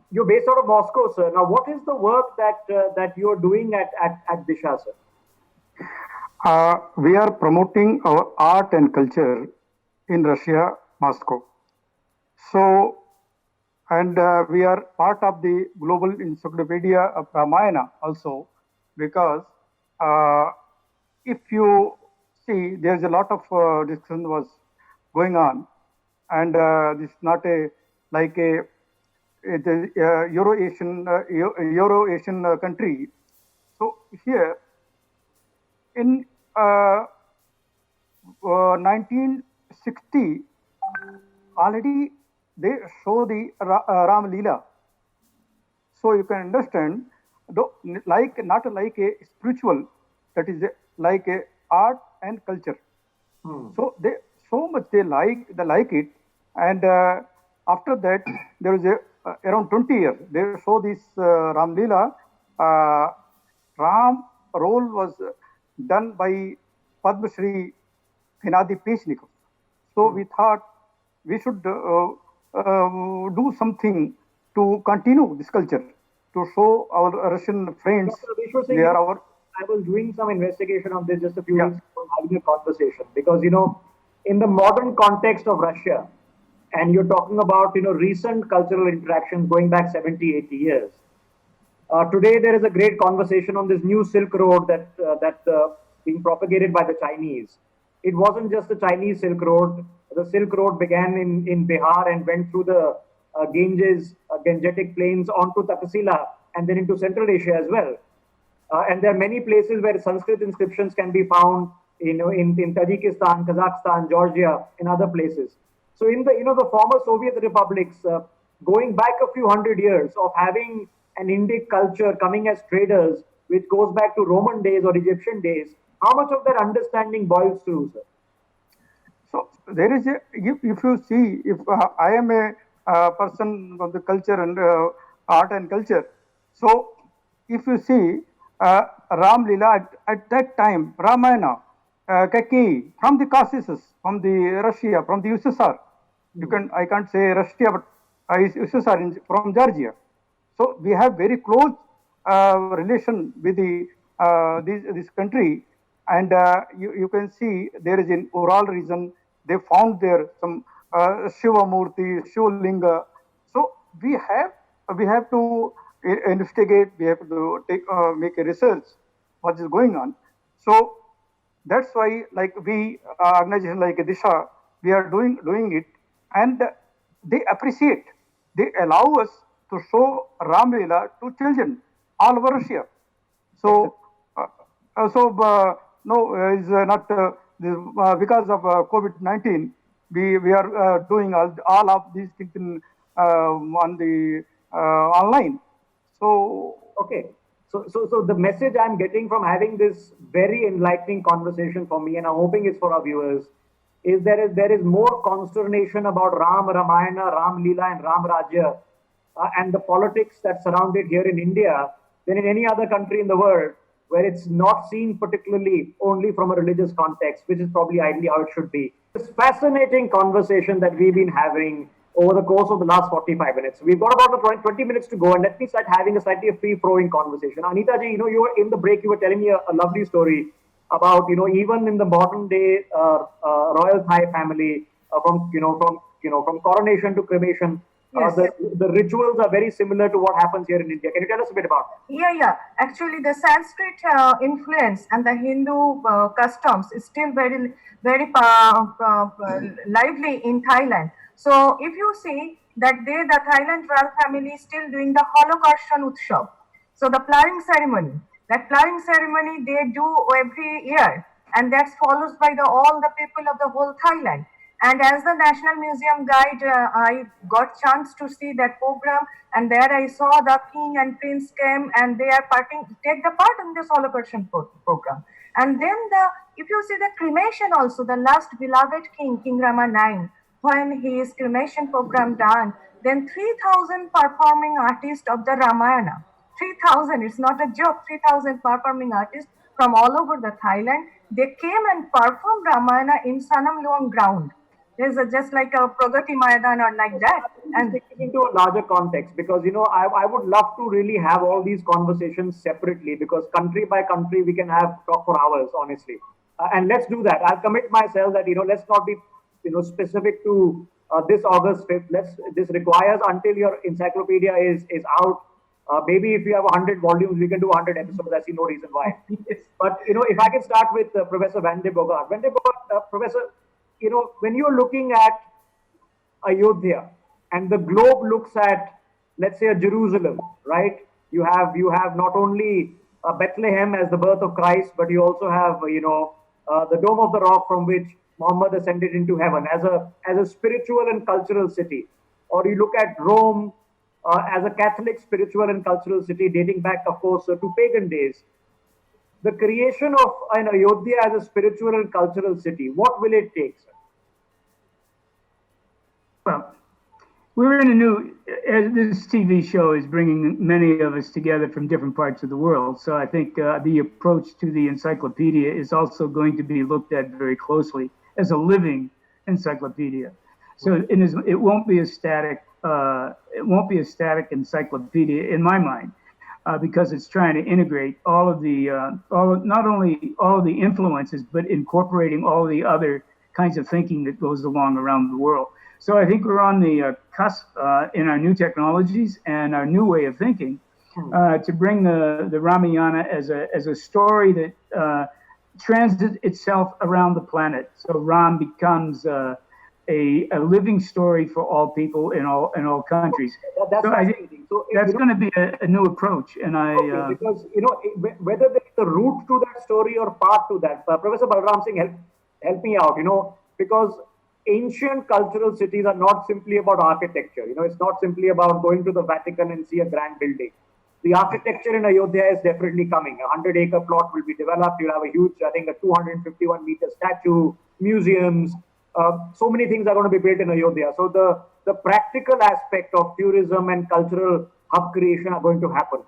you're based out of Moscow, sir. Now, what is the work that you're doing at Disha, sir? We are promoting our art and culture in Russia, Moscow. So, and we are part of the Global Encyclopedia of Ramayana also, because if you see, there's a lot of discussion was going on, and this is not Euro-Asian country. So here, in 1960, already they show the Ram Leela. So you can understand, though, not like a spiritual, that is like a art and culture. So they like it, and after that there is around 20 years they show this Ram Leela. Ram role was done by Padma Shri Gennady Pechnikov. So we thought we should do something to continue this culture, to show our Russian friends. They are our. I was doing some investigation on this just a few weeks before having a conversation, because in the modern context of Russia, and you're talking about recent cultural interactions going back 70, 80 years. Today there is a great conversation on this new Silk Road that's being propagated by the Chinese. It wasn't just the Chinese Silk Road. The Silk Road began in Bihar and went through the Gangetic plains onto Takasila and then into Central Asia as well. And there are many places where Sanskrit inscriptions can be found, in Tajikistan, Kazakhstan, Georgia, and other places. So in the the former Soviet republics, going back a few hundred years of having an Indic culture coming as traders, which goes back to Roman days or Egyptian days, how much of that understanding boils through, sir? So there is a, if you see, if I am a person of the culture and art and culture, so if you see Ram Lila at that time, Ramayana, Kaki, from the Caucasus, from the Russia, from the USSR, I can't say Russia, but USSR from Georgia. So we have very close relation with this country, and you can see there is in Ural region they found there some Shiva Murti, Shiva Linga. So we have to investigate, we have to make a research what is going on. So that's why, like we organization like Disha, we are doing it, and they appreciate, they allow us to show Ram Leela to children all over Russia. So, no, is not because of COVID-19. We are doing all of these things on the online. So okay. So the message I'm getting from having this very enlightening conversation for me, and I'm hoping it's for our viewers, is there is more consternation about Ram, Ramayana, Ram Leela, and Ram Rajya, and the politics that surround it here in India than in any other country in the world, where it's not seen particularly only from a religious context, which is probably ideally how it should be. This fascinating conversation that we've been having over the course of the last 45 minutes. We've got about 20 minutes to go, and let me start having a slightly free-flowing conversation. Anita ji, you were in the break, you were telling me a lovely story about, even in the modern day royal Thai family, from coronation to cremation, Yes. the rituals are very similar to what happens here in India. Can you tell us a bit about it? Yeah. Actually, the Sanskrit influence and the Hindu customs is still very lively in Thailand. So, if you see that the Thailand royal family is still doing the Holocaustion Utshav. So, the plowing ceremony. That plowing ceremony they do every year, and that's followed by all the people of the whole Thailand. And as the National Museum guide, I got chance to see that program, and there I saw the king and prince came, and they are take the part in this Holocaustion program. And then if you see the cremation also, the last beloved king, King Rama IX, when his cremation program done, then 3,000 performing artists of the Ramayana, 3,000, it's not a joke, 3,000 performing artists from all over the Thailand, they came and performed Ramayana in Sanam Luang ground. There's just like a Pragati Maidan or like that. And into a larger context, because I would love to really have all these conversations separately, because country by country we can talk for hours, honestly. And let's do that. I'll commit myself that let's not be specific to this August 5th. This requires until your encyclopedia is out. Maybe if you have 100 volumes, we can do 100 episodes. I see no reason why. yes. But if I can start with Professor Van de Bogart. Professor, when you're looking at Ayodhya and the globe looks at, let's say, a Jerusalem, right? You have not only Bethlehem as the birth of Christ, but you also have the Dome of the Rock from which Muhammad ascended into heaven as a spiritual and cultural city. Or you look at Rome as a Catholic spiritual and cultural city dating back, of course, to pagan days. The creation of an Ayodhya as a spiritual and cultural city, what will it take, sir? Well, we're in this TV show is bringing many of us together from different parts of the world. So I think the approach to the encyclopedia is also going to be looked at very closely as a living encyclopedia. So it won't be a static encyclopedia in my mind, because it's trying to integrate all of the not only all of the influences, but incorporating all the other kinds of thinking that goes along around the world. So I think we're on the cusp in our new technologies and our new way of thinking to bring the Ramayana as a story that transits itself around the planet. So Ram becomes a living story for all people in all countries. So I think that's going to be a new approach, and because whether there is a root to that story or part to that. Professor Balram Singh, help me out. Because ancient cultural cities are not simply about architecture. It's not simply about going to the Vatican and see a grand building. The architecture in Ayodhya is definitely coming. A 100-acre plot will be developed. You'll have a huge, I think, a 251-meter statue, museums. So many things are going to be built in Ayodhya. So the practical aspect of tourism and cultural hub creation are going to happen.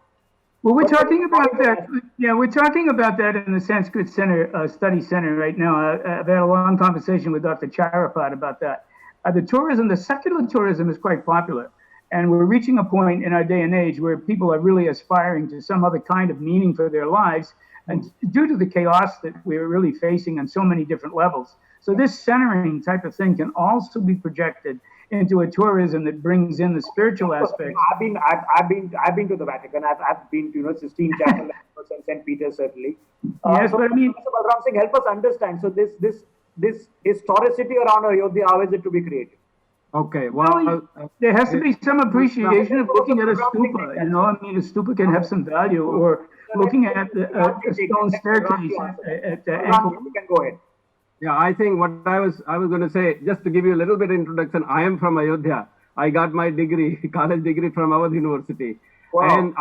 Well, we're talking about that. Yeah, we're talking about that in the Sanskrit Center Study Center right now. I've had a long conversation with Dr. Charaphat about that. The secular tourism is quite popular, and we're reaching a point in our day and age where people are really aspiring to some other kind of meaning for their lives, and due to the chaos that we're really facing on so many different levels. So this centering type of thing can also be projected into a tourism that brings in the spiritual aspects. I've been to the Vatican. I've been to Sistine Chapel and St. Peter's certainly. Yes, but I mean, Professor Balram Singh, help us understand. So this historicity around Ayodhya, how is it to be created? Okay, well, there has to be some appreciation of looking at a stupa. I mean, a stupa can have some value, or looking at a stone staircase at the ankle. You can go ahead. yeah, I think what I was going to say, just to give you a little bit of introduction, I am from Ayodhya. I got my degree, college degree from Awadh University. Wow. And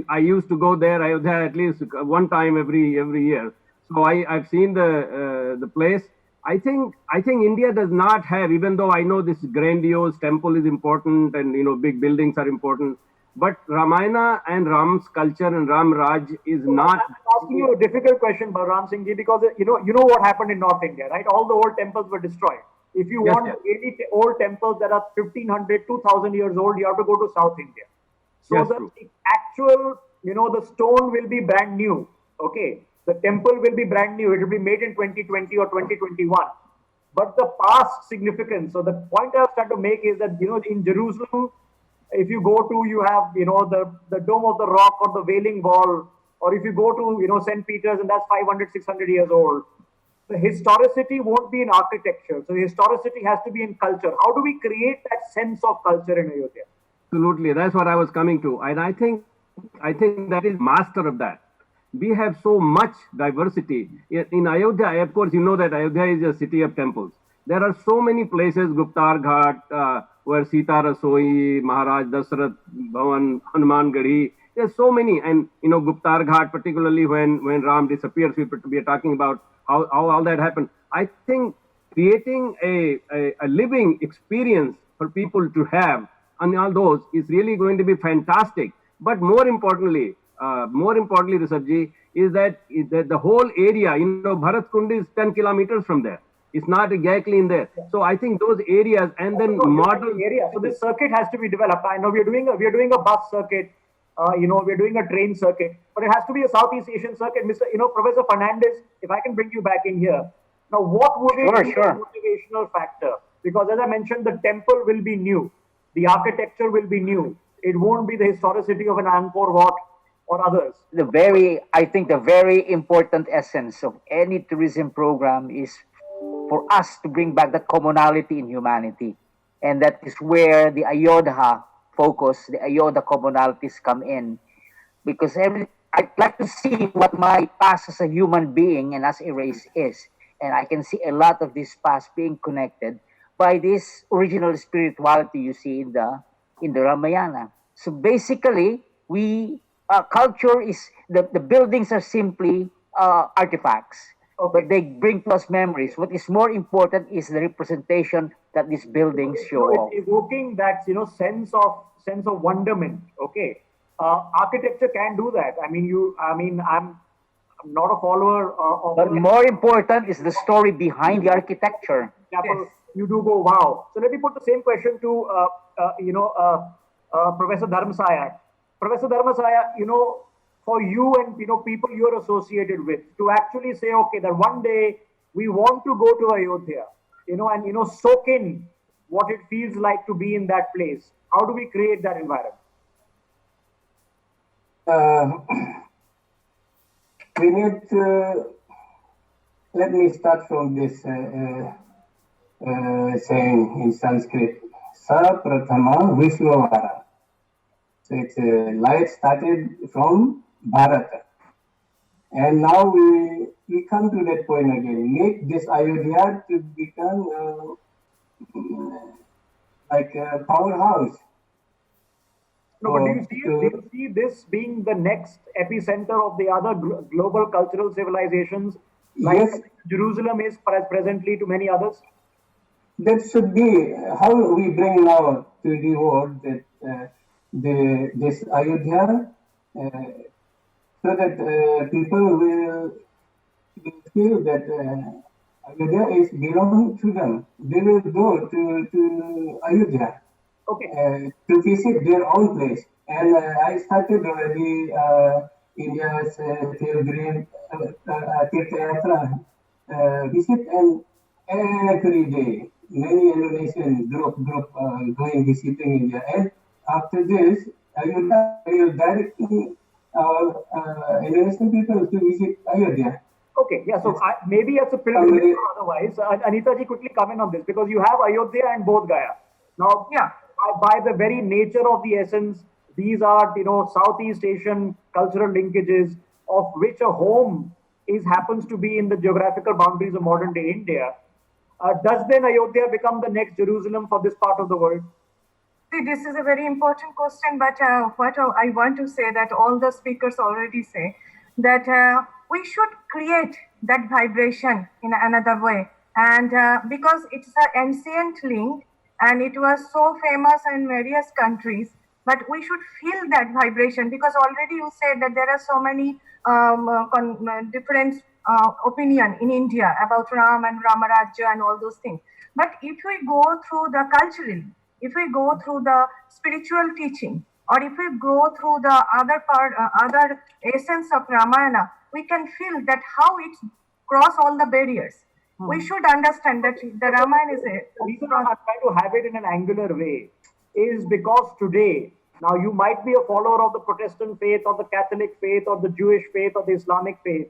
I used to go there, Ayodhya, at least one time every year. So I've seen the place. I think India does not have, even though I know this grandiose temple is important and big buildings are important, but Ramayana and Ram's culture and Ram Raj is not. I'm asking you a difficult question, Balram Singh ji, because you know what happened in North India, right? All the old temples were destroyed. If you want really old temples that are 1500, 2000 years old, you have to go to South India. So the actual, the stone will be brand new. Okay. The temple will be brand new. It will be made in 2020 or 2021. But the past significance, so the point I was trying to make is that, in Jerusalem, if you go to, you have, the Dome of the Rock or the Wailing Wall, or if you go to, St. Peter's, and that's 500, 600 years old, the historicity won't be in architecture. So the historicity has to be in culture. How do we create that sense of culture in Ayodhya? Absolutely. That's what I was coming to. And I think that is master of that. We have so much diversity. In Ayodhya, of course, you know that Ayodhya is a city of temples. There are so many places, Guptar Ghat, where Sita Rasoi, Maharaj Dasarath Bhavan, Hanuman Gadi. There's so many. And, Guptar Ghat, particularly when Ram disappears, we are talking about how all that happened. I think creating a living experience for people to have on all those is really going to be fantastic. But more importantly, Rishabh, is that the whole area, Bharat Kund is 10 kilometers from there. It's not exactly in there. So I think those areas and then model area. So this circuit has to be developed. I know we are doing a bus circuit. We're doing a train circuit, but it has to be a Southeast Asian circuit. Professor Fernandez, if I can bring you back in here. Now, what would it be a motivational factor? Because as I mentioned, the temple will be new. The architecture will be new. It won't be the historicity of an Angkor Wat or others. I think the very important essence of any tourism program is for us to bring back the commonality in humanity. And that is where the Ayodhya focus, the Ayodhya commonalities come in. Because I'd like to see what my past as a human being and as a race is. And I can see a lot of this past being connected by this original spirituality you see in the Ramayana. So basically, culture is, the buildings are simply artifacts, but they bring to us memories. What is more important is the representation that these buildings show off. It's evoking that sense of wonderment. Okay, architecture can do that. I'm not a follower of. But more important is the story behind the architecture. Yes. You do go wow. So let me put the same question to Professor Dharmasaya. Professor Dharmasaya, for you and people you're associated with, to actually say, okay, that one day we want to go to Ayodhya, and soak in what it feels like to be in that place. How do we create that environment? We need to. Let me start from this saying in Sanskrit, Sa Prathama Vishwavara. So it's light started from Bharata. And now we come to that point again. Make this Ayodhya to become like a powerhouse. No, but do you see this being the next epicenter of the other global cultural civilizations, like Yes. Jerusalem is presently to many others? That should be how we bring now to the world that this Ayodhya, so that people will feel that Ayodhya is belong to them. They will go to Ayodhya to visit their own place. And I started already India's pilgrim Tirtha visit, and every day many Indonesian group going visiting India. And after this, Ayodhya will direct Indonesian people to visit Ayodhya. Okay, yeah, so maybe it's a pilgrimage or otherwise. Anita ji, quickly comment on this because you have Ayodhya and Bodh Gaya. Now, Yeah. by the very nature of the essence, these are, Southeast Asian cultural linkages of which a home happens to be in the geographical boundaries of modern day India. Does then Ayodhya become the next Jerusalem for this part of the world? See, this is a very important question, but what I want to say that all the speakers already say that we should create that vibration in another way, and because it's an ancient link and it was so famous in various countries, but we should feel that vibration because already you said that there are so many different opinion in India about Ram and Ramarajya and all those things. But if we go through the cultural, if we go through the spiritual teaching, or if we go through the other essence of Ramayana, we can feel that how it cross all the barriers. We should understand that the Ramayana is The reason I'm trying to have it in an angular way is because today, now you might be a follower of the Protestant faith or the Catholic faith or the Jewish faith or the Islamic faith,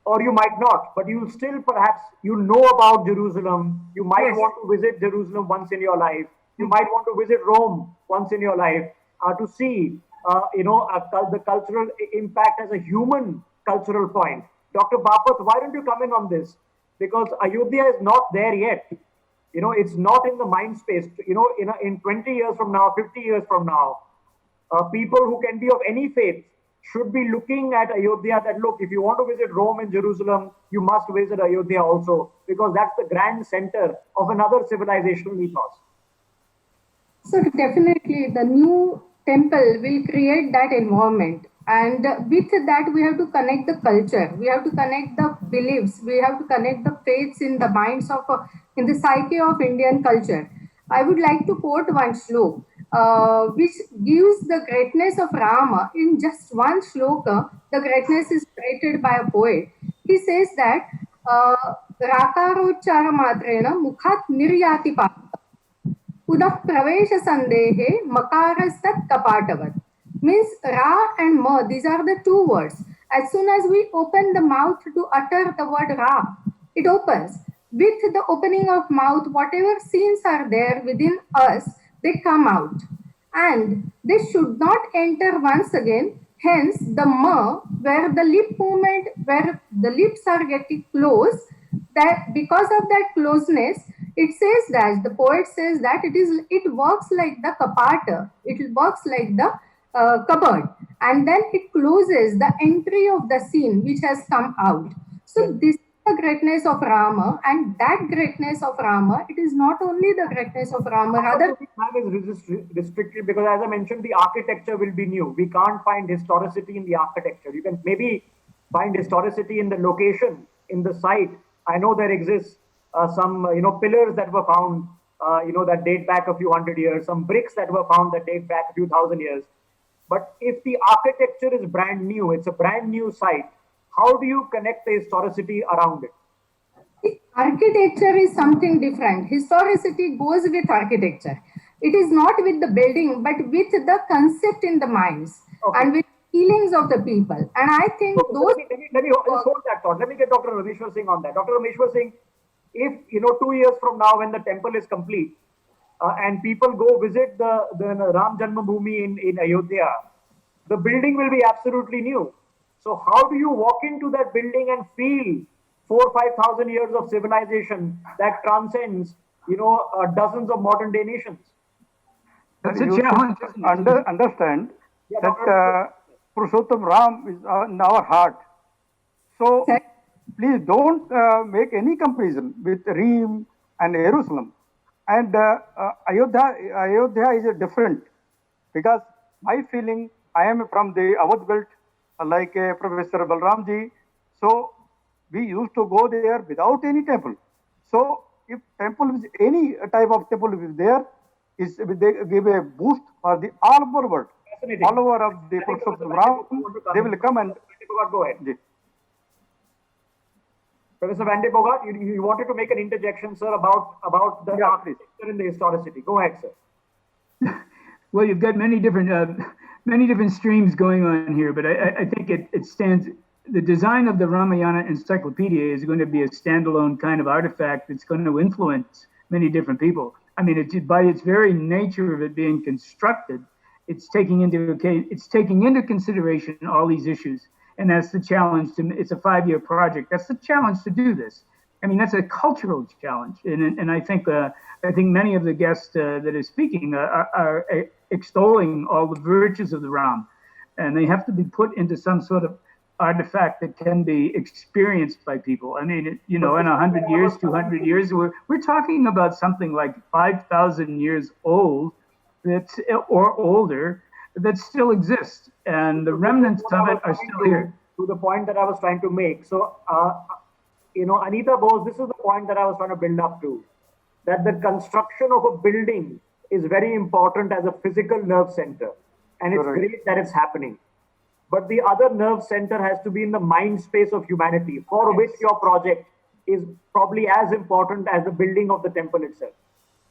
or you might not, but you still perhaps you know about Jerusalem. You might Yes. want to visit Jerusalem once in your life. You might want to visit Rome once in your life to see, the cultural impact as a human cultural point. Dr. Bapat, why don't you come in on this? Because Ayodhya is not there yet. It's not in the mind space. In 20 years from now, 50 years from now, people who can be of any faith should be looking at Ayodhya that, look, if you want to visit Rome and Jerusalem, you must visit Ayodhya also, because that's the grand center of another civilizational ethos. So definitely the new temple will create that environment. And with that, we have to connect the culture. We have to connect the beliefs. We have to connect the faiths in the minds of, in the psyche of Indian culture. I would like to quote one slok, which gives the greatness of Rama in just one shloka. The greatness is created by a poet. He says that Rakarochara matrena mukhat niryati pa. Punah pravesha sandehe makarastat kapatavat. Means Ra and Ma, these are the two words. As soon as we open the mouth to utter the word Ra, it opens. With the opening of mouth, whatever scenes are there within us, they come out. And they should not enter once again. Hence, the Ma, where the lip movement, where the lips are getting close, that because of that closeness, it says that the poet says that it works like the kapata, it works like the cupboard, and then it closes the entry of the scene which has come out. So this is the greatness of Rama, and that greatness of Rama, it is not only the greatness of Rama, rather time is restricted because, as I mentioned, the architecture will be new. We can't find historicity in the architecture. You can maybe find historicity in the location, in the site. I know there exists some pillars that were found that date back a few hundred years, some bricks that were found that date back a few thousand years. But if the architecture is brand new, it's a brand new site, how do you connect the historicity around it? Architecture is something different. Historicity goes with architecture. It is not with the building, but with the concept in the minds and with feelings of the people. And I think those. Let me hold that thought. Let me get Dr. Rameshwar Singh on that. Dr. Rameshwar Singh, if 2 years from now, when the temple is complete, and people go visit the Ram Janmabhoomi in Ayodhya, the building will be absolutely new. So how do you walk into that building and feel 4,000 or 5,000 years of civilization that transcends dozens of modern day nations. That's a You should challenge. isn't it? understand Yeah, that Dr. Purushottam Ram is in our heart. So please don't make any comparison with Reem and Jerusalem. And Ayodhya is different because my feeling, I am from the Awadh belt, like Professor Balramji. So we used to go there without any temple. So if temple is any type of temple is there, they give a boost for the all over world. Fascinating. All over of the Purushottam Ram, they will come and Go ahead. Professor Van de Bogart, you wanted to make an interjection, sir, about the Yeah, architecture and the historicity. Go ahead, sir. Well, you've got many different streams going on here, but I think it stands. The design of the Ramayana Encyclopedia is going to be a standalone kind of artifact that's going to influence many different people. I mean, by its very nature of it being constructed, it's taking into consideration all these issues, and that's the challenge. It's a 5-year project. That's the challenge to do this. I mean, that's a cultural challenge, and I think many of the guests that are speaking are extolling all the virtues of the Ram, and they have to be put into some sort of artifact that can be experienced by people. I mean, in 100 years, 200 years, we're talking about something like 5,000 years old, or older, that still exists, and the remnants of it are still here. To the point that I was trying to make. So, Anita Bose, this is the point that I was trying to build up to, that the construction of a building is very important as a physical nerve center, and it's Correct. great that it's happening. But the other nerve center has to be in the mind space of humanity, for which your project is probably as important as the building of the temple itself.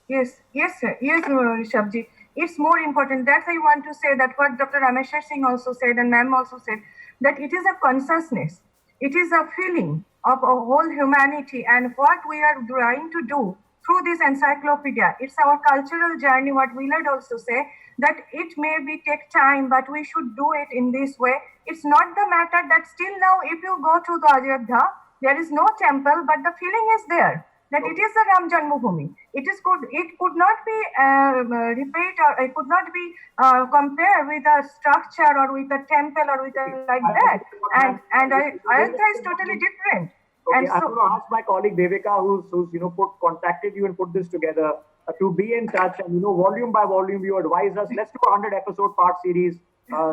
Yes, sir. Yes, Rishabhji. It's more important. That's I want to say that what Dr. Rameshwar Singh also said and ma'am also said, that it is a consciousness. It is a feeling of a whole humanity, and what we are trying to do through this encyclopedia. It's our cultural journey, what Willard also say, that it may take time, but we should do it in this way. It's not the matter that still now, if you go to the Ayodhya, there is no temple, but the feeling is there that it is the Ram Janmabhoomi. It could not be repeat, or it could not be compared with a structure or with a temple or with a like that. And Ayodhya is totally different. Okay, And I'm so, going to ask my colleague Devika, who's contacted you and put this together, to be in touch, and volume by volume you advise us. Let's do a 100-episode part series,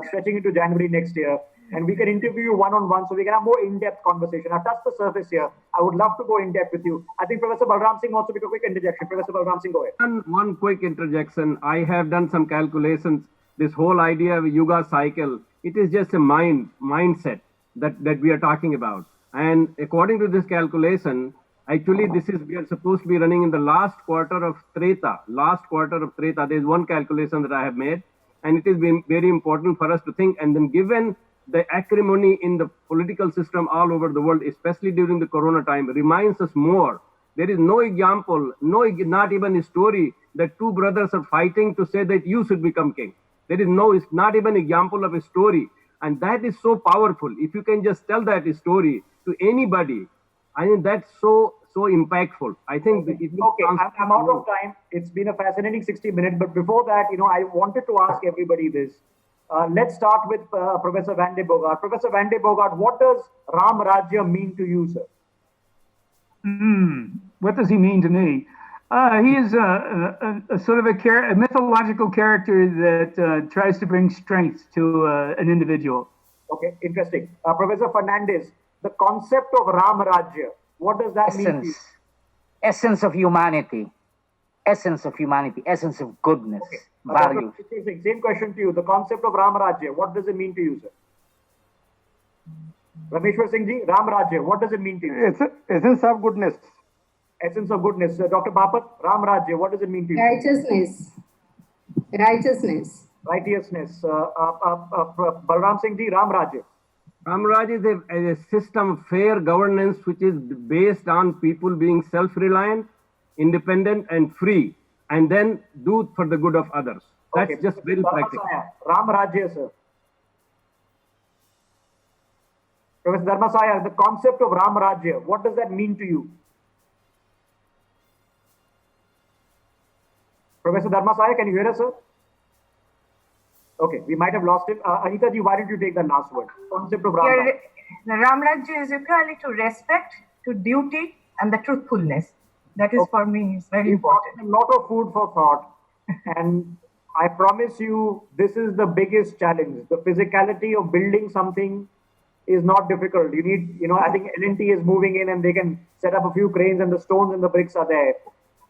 stretching into January next year, and we can interview you one-on-one, so we can have more in-depth conversation. I've touched the surface here. I would love to go in-depth with you. I think Professor Balram Singh wants to make a quick interjection. Professor Balram Singh, go ahead. One quick interjection. I have done some calculations. This whole idea of Yuga cycle, it is just a mindset that we are talking about. And according to this calculation, actually we are supposed to be running in the last quarter of Treta. There is one calculation that I have made, and it is very important for us to think. And then given the acrimony in the political system all over the world, especially during the Corona time, reminds us more. There is no example, not even a story that two brothers are fighting to say that you should become king. It's not even an example of a story. And that is so powerful. If you can just tell that story to anybody, I mean, that's so impactful. I think I'm out of time. It's been a fascinating 60 minutes. But before that, I wanted to ask everybody this. Let's start with Professor Van de Bogart. Professor Van de Bogart, what does Ram Rajya mean to you, sir? What does he mean to me? He is a sort of a mythological character that tries to bring strength to an individual. Okay, interesting. Professor Fernandez, the concept of Ram Rajya, what does that mean to you? Essence of humanity, essence of goodness, values. Same question to you. The concept of Ram Rajya, what does it mean to you, sir? Rameshwar Singh ji, Ram Rajya, what does it mean to you? It's essence of goodness. Essence of goodness. Dr. Bapat, Ram Rajya, what does it mean to you? Righteousness. Righteousness. Balram Singh ji, Ram Rajya. Ram Raj is a system of fair governance which is based on people being self-reliant, independent, and free, and then do for the good of others. That's Okay. just very practical. Ram Rajya, sir. Professor Dharmasaya, the concept of Ram Rajya, what does that mean to you? Professor Dharmasaya, can you hear us, sir? Okay, we might have lost him. Anita ji, why don't you take the last word? Concept of Ram Raj. The Ram Rajya is equally to respect, to duty, and the truthfulness. That is for me is very important. A lot of food for thought. And I promise you, this is the biggest challenge. The physicality of building something is not difficult. You need, I think L&T is moving in and they can set up a few cranes and the stones and the bricks are there.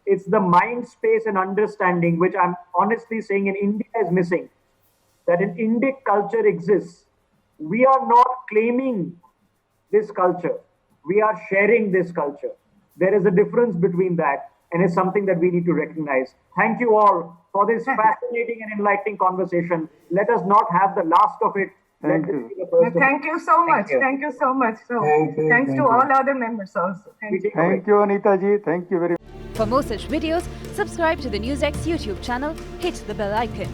It's the mind space and understanding, which I'm honestly saying in India is missing. That an Indic culture exists. We are not claiming this culture. We are sharing this culture. There is a difference between that, and it's something that we need to recognize. Thank you all for this fascinating and enlightening conversation. Let us not have the last of it. Thank Let you. this be the first of it. Thank you so much. you. Thank you so much. So, Thank you. thanks Thank to you. all other members also. Thank you. Thank you, Anita ji. Thank you very much. For more such videos, subscribe to the NewsX YouTube channel, hit the bell icon.